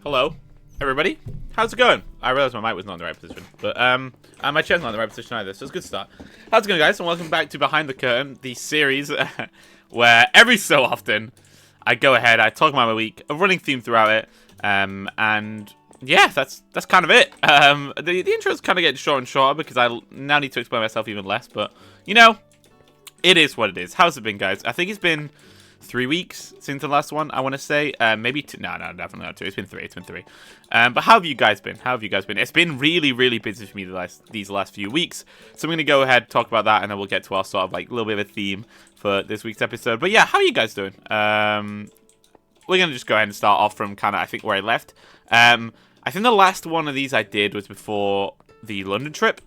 Hello, everybody. How's it going? I realized my mic wasn't on the right position, but and my chair's not in the right position either, so it's a good start. How's it going, guys? And welcome back to Behind the Curtain, the series where every so often I go ahead, I talk about my week, a running theme throughout it, and yeah, that's kind of it. The intro's kind of getting shorter and shorter because I now need to explain myself even less, but you know, it is what it is. How's it been, guys? I think it's been 3 weeks since the last one, I want to say. Maybe two. No, definitely not two. It's been three. But how have you guys been? It's been really, really busy for me these last few weeks. So I'm going to go ahead, talk about that, and then we'll get to our sort of like little bit of a theme for this week's episode. But yeah, how are you guys doing? We're going to just go ahead and start off from kind of, I think, where I left. I think the last one of these I did was before the London trip.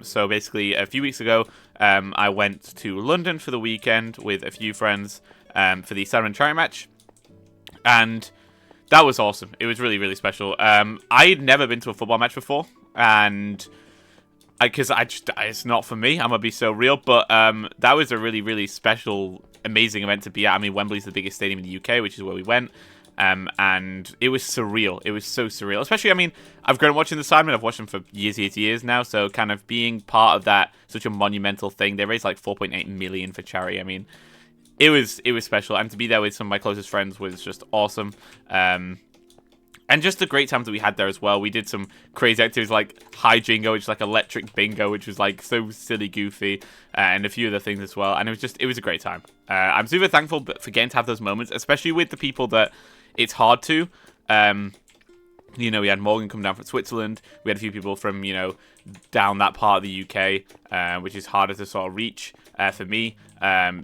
So basically, a few weeks ago, I went to London for the weekend with a few friends. For the Salmon charity match, and that was awesome. It was really, really special. I had never been to a football match before, and because it's not for me. I'm gonna be so real, but that was a really, really special, amazing event to be at. I mean, Wembley's the biggest stadium in the UK, which is where we went, and it was surreal. It was so surreal. Especially, I mean, I've grown up watching the Sidemen. I've watched them for years now. So, kind of being part of that such a monumental thing. They raised like 4.8 million for charity. I mean. It was special, and to be there with some of my closest friends was just awesome. And just the great times that we had there as well. We did some crazy activities like High Jingo, which is like electric bingo, which was like so silly goofy, and a few other things as well. And it was a great time. I'm super thankful for getting to have those moments, especially with the people that it's hard to. You know, we had Morgan come down from Switzerland. We had a few people from, you know, down that part of the UK, which is harder to sort of reach for me.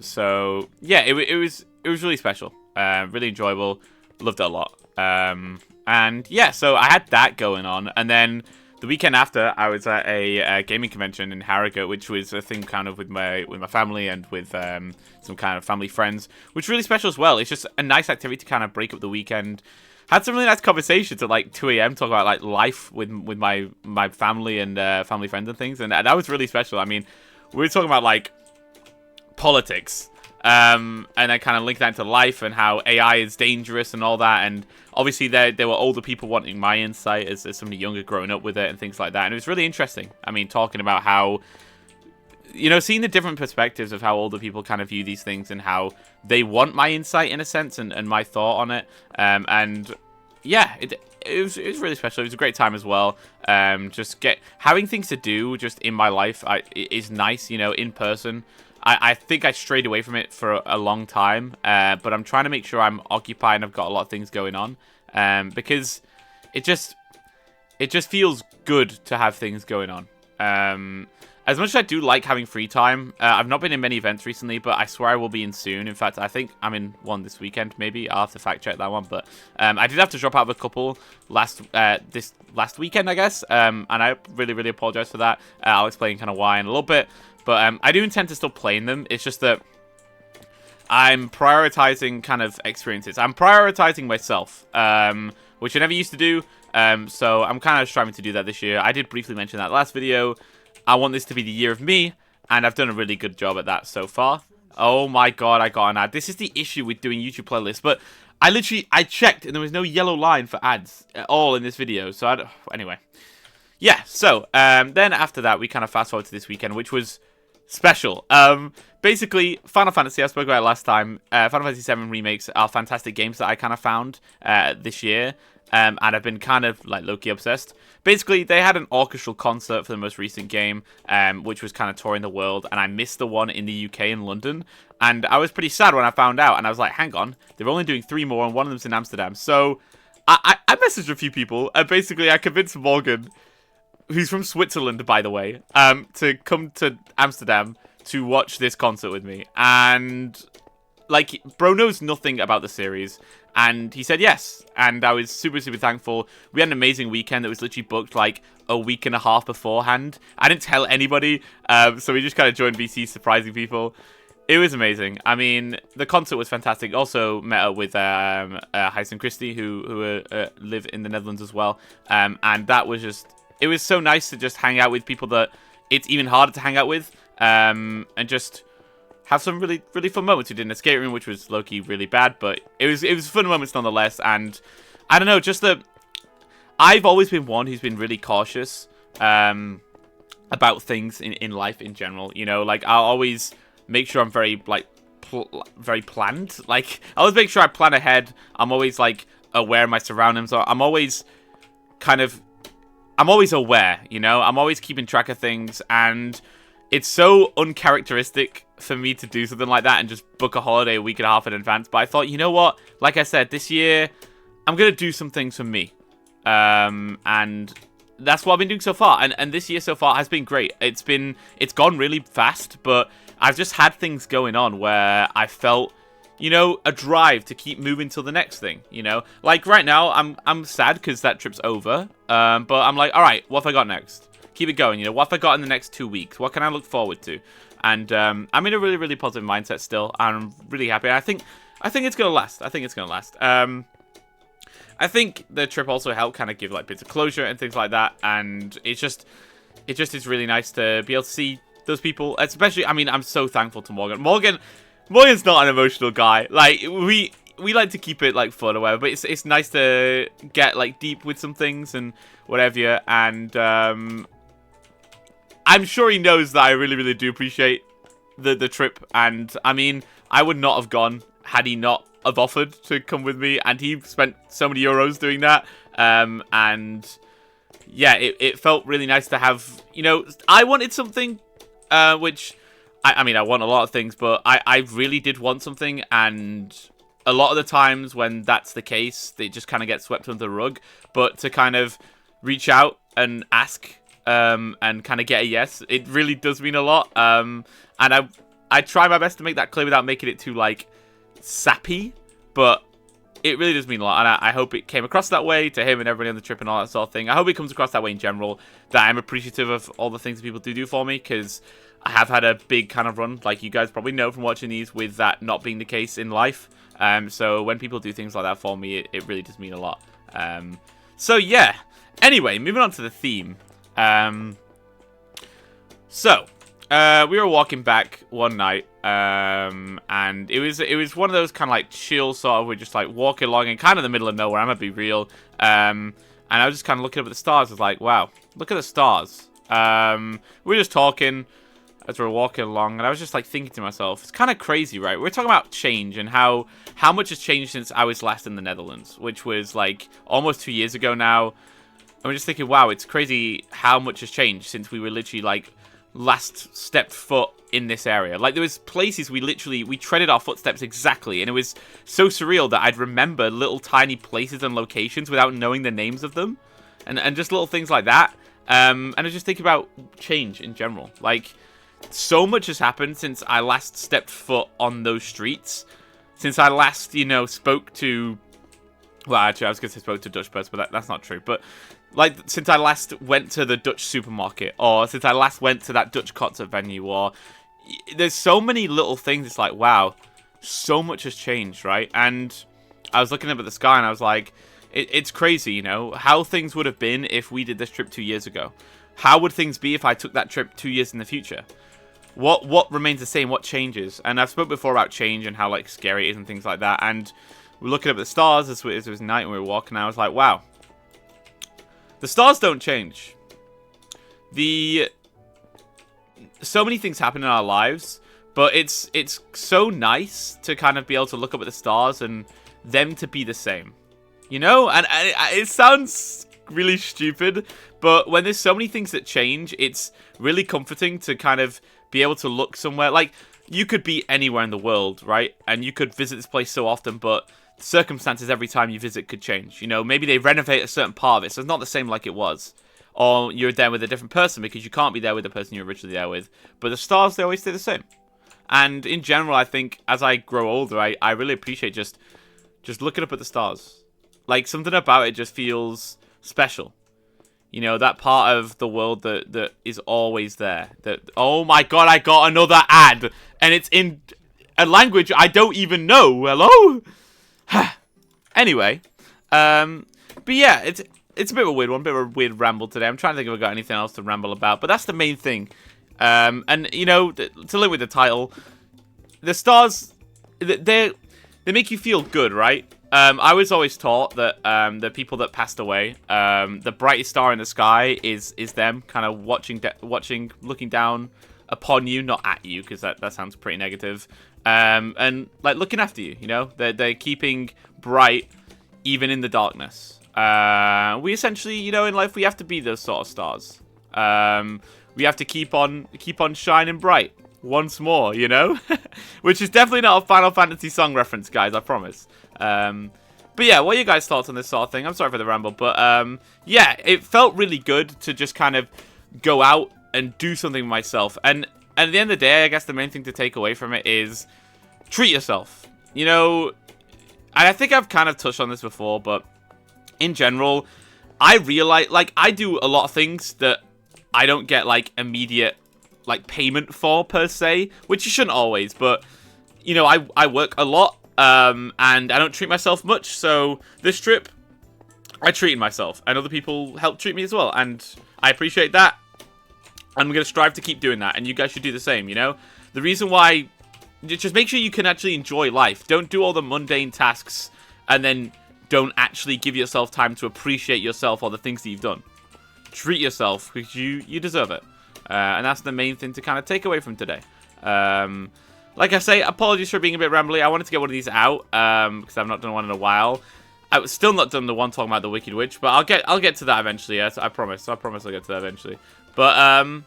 So yeah, it was really special, really enjoyable. Loved it a lot. And yeah, so I had that going on, and then the weekend after, I was at a gaming convention in Harrogate, which was a thing kind of with my family and with some kind of family friends, which is really special as well. It's just a nice activity to kind of break up the weekend. Had some really nice conversations at like 2 a.m. talking about like life with my family and family friends and things, and that was really special. I mean, we were talking about like politics, and I kind of linked that into life and how AI is dangerous and all that. And obviously there were older people wanting my insight as somebody younger growing up with it and things like that. And it was really interesting. I mean, talking about how, you know, seeing the different perspectives of how older people kind of view these things and how they want my insight in a sense and my thought on it. And yeah, it was really special. It was a great time as well. Just having things to do just in my life is nice, you know, in person. I think I strayed away from it for a long time, but I'm trying to make sure I'm occupied and I've got a lot of things going on, because it just feels good to have things going on. As much as I do like having free time, I've not been in many events recently, but I swear I will be in soon. In fact, I think I'm in one this weekend, maybe. I'll have to fact check that one, but I did have to drop out of a couple this last weekend, I guess, and I really, really apologize for that. I'll explain kind of why in a little bit, but I do intend to still playing them. It's just that I'm prioritizing kind of experiences. I'm prioritizing myself, which I never used to do, so I'm kind of striving to do that this year. I did briefly mention that last video. I want this to be the year of me, and I've done a really good job at that so far. Oh my god, I got an ad. This is the issue with doing YouTube playlists, but I checked, and there was no yellow line for ads at all in this video, so anyway. Yeah, so, then after that, we kind of fast forward to this weekend, which was special. Basically, Final Fantasy, I spoke about it last time. Final Fantasy VII remakes are fantastic games that I kind of found this year. And I've been kind of like low-key obsessed. Basically, they had an orchestral concert for the most recent game, which was kind of touring the world, and I missed the one in the UK in London. And I was pretty sad when I found out, and I was like, hang on, they're only doing 3 more, and one of them's in Amsterdam. So I messaged a few people, and basically I convinced Morgan, who's from Switzerland, by the way, to come to Amsterdam to watch this concert with me. And like, bro knows nothing about the series, and he said yes, and I was super, super thankful. We had an amazing weekend that was literally booked like a week and a half beforehand. I didn't tell anybody, so we just kind of joined VC, surprising people. It was amazing. I mean, the concert was fantastic. Also met up with Heisen Christie, who live in the Netherlands as well, and that was just, it was so nice to just hang out with people that it's even harder to hang out with, and just have some really, really fun moments. We did an escape room, which was low-key really bad, but it was fun moments nonetheless. And I don't know, just the I've always been one who's been really cautious about things in life in general. You know, like I'll always make sure I'm very like very planned. Like I always make sure I plan ahead. I'm always like aware of my surroundings. I'm always aware. You know, I'm always keeping track of things, and it's so uncharacteristic for me to do something like that and just book a holiday a week and a half in advance. But I thought, you know what? Like I said, this year I'm gonna do some things for me, and that's what I've been doing so far. And this year so far has been great. It's gone really fast, but I've just had things going on where I felt, you know, a drive to keep moving to the next thing. You know, like right now I'm sad because that trip's over. But I'm like, all right, what have I got next? Keep it going. You know, what have I got in the next 2 weeks? What can I look forward to? And I'm in a really, really positive mindset still. I'm really happy. I think it's gonna last. I think it's gonna last. I think the trip also helped kind of give like bits of closure and things like that. And it just is really nice to be able to see those people. Especially, I mean, I'm so thankful to Morgan. Morgan's not an emotional guy. Like we like to keep it like fun or whatever, but it's nice to get like deep with some things and whatever. And I'm sure he knows that I really, really do appreciate the trip. And I mean, I would not have gone had he not have offered to come with me, and he spent so many euros doing that. And yeah, it felt really nice to have, you know, I wanted something, which I mean, I want a lot of things, but I really did want something, and a lot of the times when that's the case, they just kind of get swept under the rug. But to kind of reach out and ask, and kind of get a yes, it really does mean a lot. And I try my best to make that clear without making it too like sappy, but it really does mean a lot, and I hope it came across that way to him and everybody on the trip and all that sort of thing. I hope it comes across that way in general, that I'm appreciative of all the things that people do for me, because I have had a big kind of run, like you guys probably know from watching these, with that not being the case in life. So when people do things like that for me, it really does mean a lot. So yeah. Anyway, moving on to the theme. We were walking back one night, and it was one of those kind of like chill sort of, we're just like walking along in kind of the middle of nowhere, I'm gonna be real. And I was just kind of looking up at the stars. I was like, wow, look at the stars. We were just talking as we were walking along, and I was just like thinking to myself, it's kind of crazy, right? We're talking about change and how much has changed since I was last in the Netherlands, which was like almost 2 years ago now. And we're just thinking, wow, it's crazy how much has changed since we were literally like last stepped foot in this area. Like there was places we treaded our footsteps exactly, and it was so surreal that I'd remember little tiny places and locations without knowing the names of them, and just little things like that. And I just think about change in general. Like so much has happened since I last stepped foot on those streets, since I last, you know, spoke to, well, actually I was going to say spoke to Dutch person, but that's not true. But like, since I last went to the Dutch supermarket, or since I last went to that Dutch concert venue, or there's so many little things. It's like, wow, so much has changed, right? And I was looking up at the sky, and I was like, it's crazy, you know, how things would have been if we did this trip 2 years ago. How would things be if I took that trip 2 years in the future? What remains the same? What changes? And I've spoken before about change and how like scary it is and things like that. And we're looking up at the stars as it was night and we were walking, and I was like, wow. The stars don't change. So many things happen in our lives, but it's so nice to kind of be able to look up at the stars and them to be the same. You know? And it sounds really stupid, but when there's so many things that change, it's really comforting to kind of be able to look somewhere. Like, you could be anywhere in the world, right? And you could visit this place so often, but circumstances every time you visit could change. You know, maybe they renovate a certain part of it, so it's not the same like it was. Or you're there with a different person because you can't be there with the person you're originally there with. But the stars, they always stay the same. And in general, I think as I grow older, I really appreciate just looking up at the stars. Like, something about it just feels special. You know, that part of the world that is always there. That, oh my god, I got another ad! And it's in a language I don't even know. Hello? Anyway, but yeah, it's a bit of a weird one, a bit of a weird ramble today. I'm trying to think if I've got anything else to ramble about, but that's the main thing. And, you know, to link with the title, the stars, they make you feel good, right? I was always taught that the people that passed away, the brightest star in the sky is them, kind of looking down upon you, not at you, because that sounds pretty negative. And like looking after you, you know, they're keeping bright even in the darkness. We essentially, you know, in life we have to be those sort of stars. We have to keep on shining bright once more, you know, which is definitely not a Final Fantasy song reference, guys. I promise. But yeah, what are your guys' thoughts on this sort of thing? I'm sorry for the ramble, but yeah, it felt really good to just kind of go out and do something myself. And at the end of the day, I guess the main thing to take away from it is treat yourself. You know, and I think I've kind of touched on this before, but in general, I realize, like, I do a lot of things that I don't get, like, immediate, like, payment for, per se, which you shouldn't always, but, you know, I work a lot, and I don't treat myself much, so this trip, I treated myself, and other people helped treat me as well, and I appreciate that. I'm going to strive to keep doing that, and you guys should do the same, you know? The reason why... Just make sure you can actually enjoy life. Don't do all the mundane tasks, and then don't actually give yourself time to appreciate yourself or the things that you've done. Treat yourself, because you deserve it. And that's the main thing to kind of take away from today. Like I say, apologies for being a bit rambly. I wanted to get one of these out, because I've not done one in a while. I've still not done the one talking about the Wicked Witch, but I'll get to that eventually. Yes, I promise. I promise I'll get to that eventually. But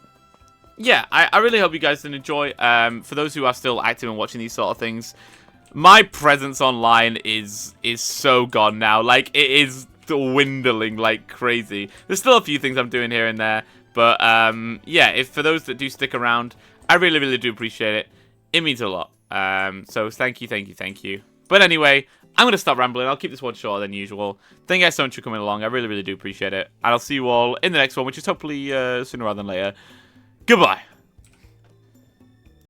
yeah, I really hope you guys did enjoy. For those who are still active and watching these sort of things, my presence online is so gone now. Like, it is dwindling like crazy. There's still a few things I'm doing here and there, but yeah, for those that do stick around, I really, really do appreciate it. It means a lot. So thank you. But anyway, I'm going to stop rambling. I'll keep this one shorter than usual. Thank you guys so much for coming along. I really, really do appreciate it. And I'll see you all in the next one, which is hopefully sooner rather than later. Goodbye.